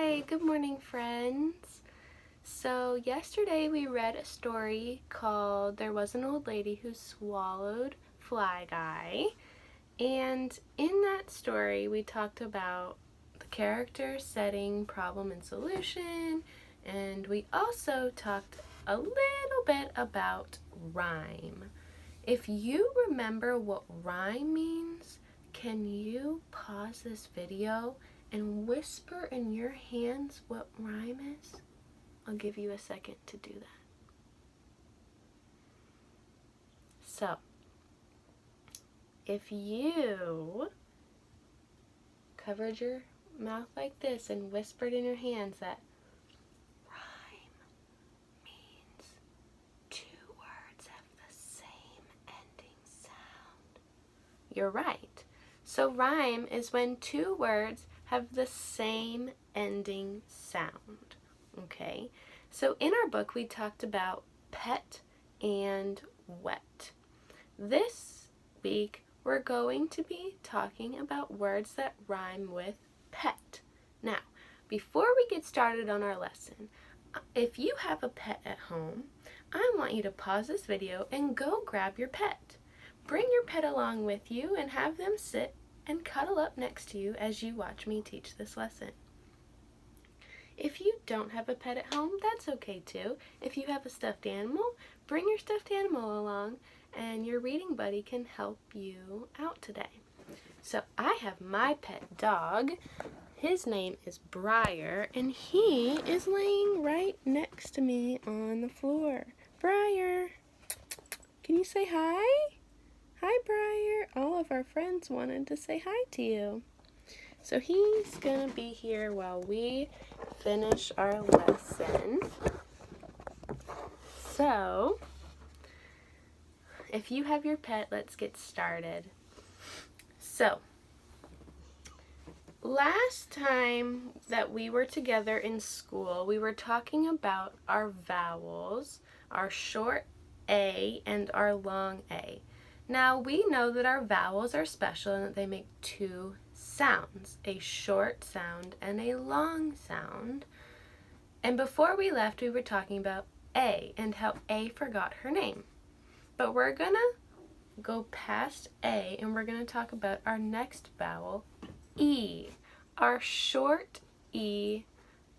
Hi, good morning, friends. So yesterday we read a story called There Was an Old Lady Who Swallowed Fly Guy. And in that story we talked about the character, setting, problem, and solution. And we also talked a little bit about rhyme. If you remember what rhyme means, can you pause this video and whisper in your hands what rhyme is? I'll give you a second to do that. So, if you covered your mouth like this and whispered in your hands that rhyme means two words have the same ending sound, you're right. So rhyme is when two words have the same ending sound. Okay, so in our book we talked about pet and wet. This week we're going to be talking about words that rhyme with pet. Now, before we get started on our lesson, if you have a pet at home, I want you to pause this video and go grab your pet. Bring your pet along with you and have them sit and cuddle up next to you as you watch me teach this lesson. If you don't have a pet at home, that's okay too. If you have a stuffed animal, bring your stuffed animal along and your reading buddy can help you out today. So I have my pet dog. His name is Briar and he is laying right next to me on the floor. Briar, can you say hi? Hi, Briar. All of our friends wanted to say hi to you. So he's gonna be here while we finish our lesson. So, if you have your pet, let's get started. So, last time that we were together in school, we were talking about our vowels, our short A and our long A. Now, we know that our vowels are special and that they make two sounds, a short sound and a long sound. And before we left, we were talking about A and how A forgot her name. But we're gonna go past A and we're gonna talk about our next vowel, E, our short E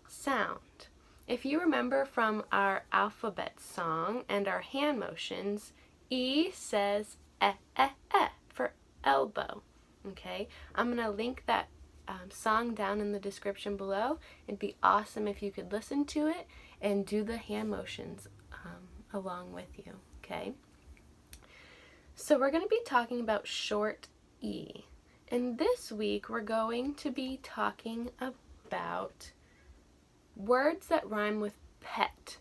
sound. If you remember from our alphabet song and our hand motions, E says for elbow. Okay, I'm gonna link that song down in the description below. It'd be awesome if you could listen to it and do the hand motions along with you. Okay, so we're going to be talking about short E, and this week we're going to be talking about words that rhyme with pet,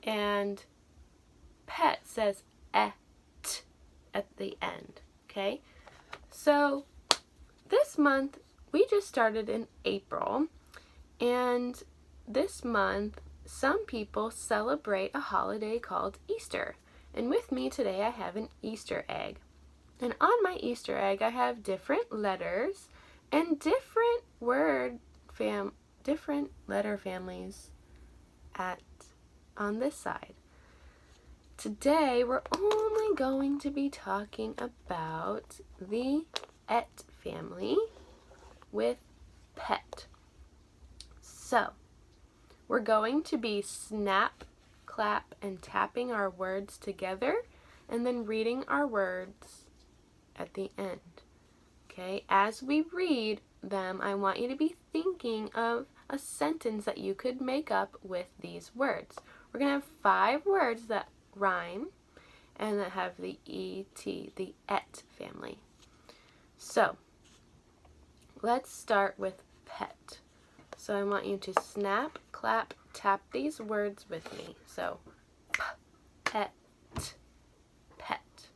and pet says et at the end. Okay, so this month we just started in April, and this month some people celebrate a holiday called Easter. And with me today I have an Easter egg. And on my Easter egg I have different letters and different letter families on this side. Today we're only going to be talking about the et family with pet. So, we're going to be snap, clap, and tapping our words together and then reading our words at the end. Okay, as we read them, I want you to be thinking of a sentence that you could make up with these words. We're going to have 5 words that rhyme and that have the E-T, the et family. So, let's start with pet. So I want you to snap, clap, tap these words with me. So, pet, pet.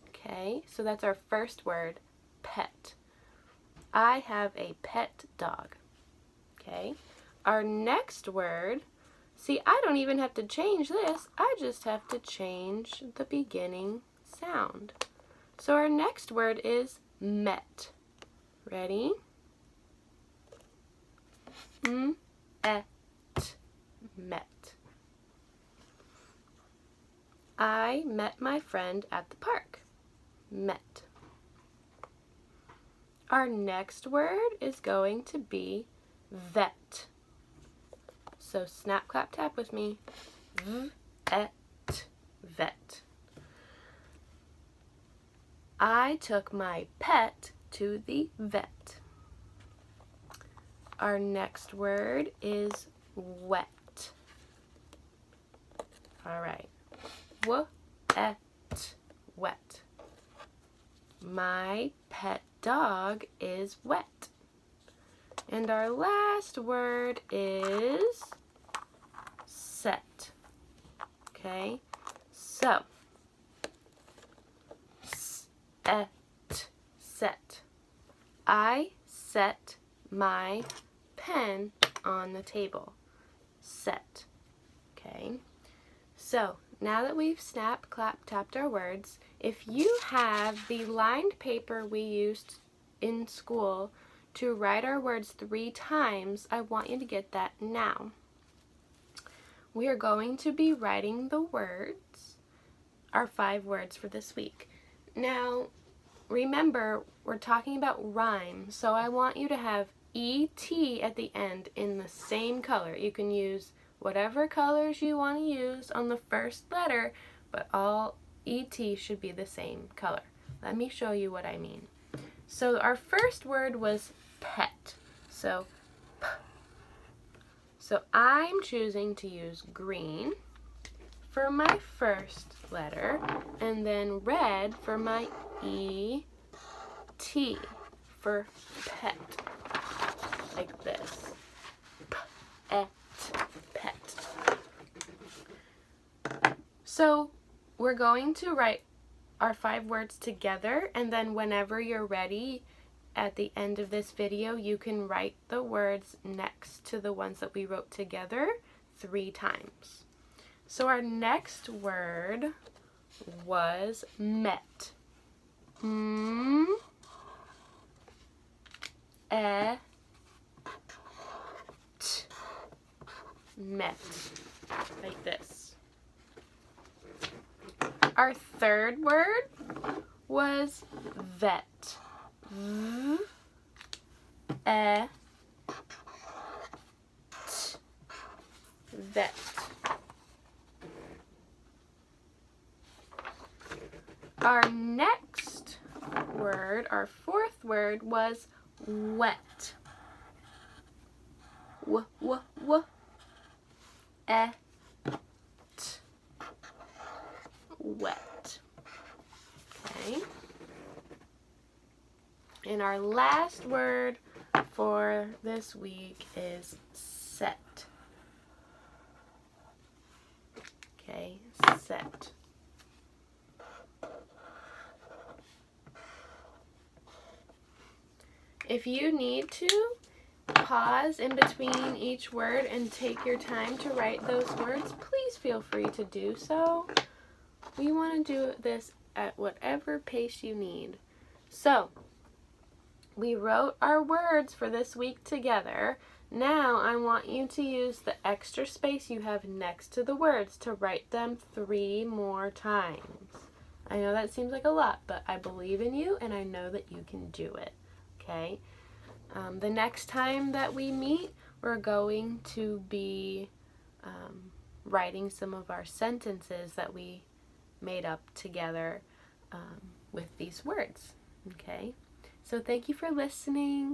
Okay, so that's our first word, pet. I have a pet dog. Okay, our next word, see, I don't even have to change this. I just have to change the beginning sound. So our next word is met. Ready? met. I met my friend at the park. Met. Our next word is going to be vet. So snap, clap, tap with me. Vet. Vet. I took my pet to the vet. Our next word is wet. All right. Wet. Wet. My pet dog is wet. And our last word is set. Okay? So, set. I set my pen on the table. Set. Okay? So, now that we've snap, clap, tapped our words, if you have the lined paper we used in school to write our words 3 times, I want you to get that now. We are going to be writing the words, our 5 words for this week. Now, remember, we're talking about rhyme, so I want you to have E-T at the end in the same color. You can use whatever colors you want to use on the first letter, but all E-T should be the same color. Let me show you what I mean. So our first word was pet. So P. So I'm choosing to use green for my first letter, and then red for my E-T for pet. Like this. Pet. Pet. So we're going to write our 5 words together, and then whenever you're ready at the end of this video, you can write the words next to the ones that we wrote together 3 times. So our next word was met. Met. Like this. Our third word was vet. Vet. Our next word, our 4th word, was wet. Wet. Okay. And our last word for this week is set. Okay, set. If you need to, pause in between each word and take your time to write those words, please feel free to do so. We want to do this at whatever pace you need. So, we wrote our words for this week together. Now I want you to use the extra space you have next to the words to write them 3 more times. I know that seems like a lot, but I believe in you and I know that you can do it. Okay? The next time that we meet, we're going to be writing some of our sentences that we made up together with these words. Okay? So thank you for listening.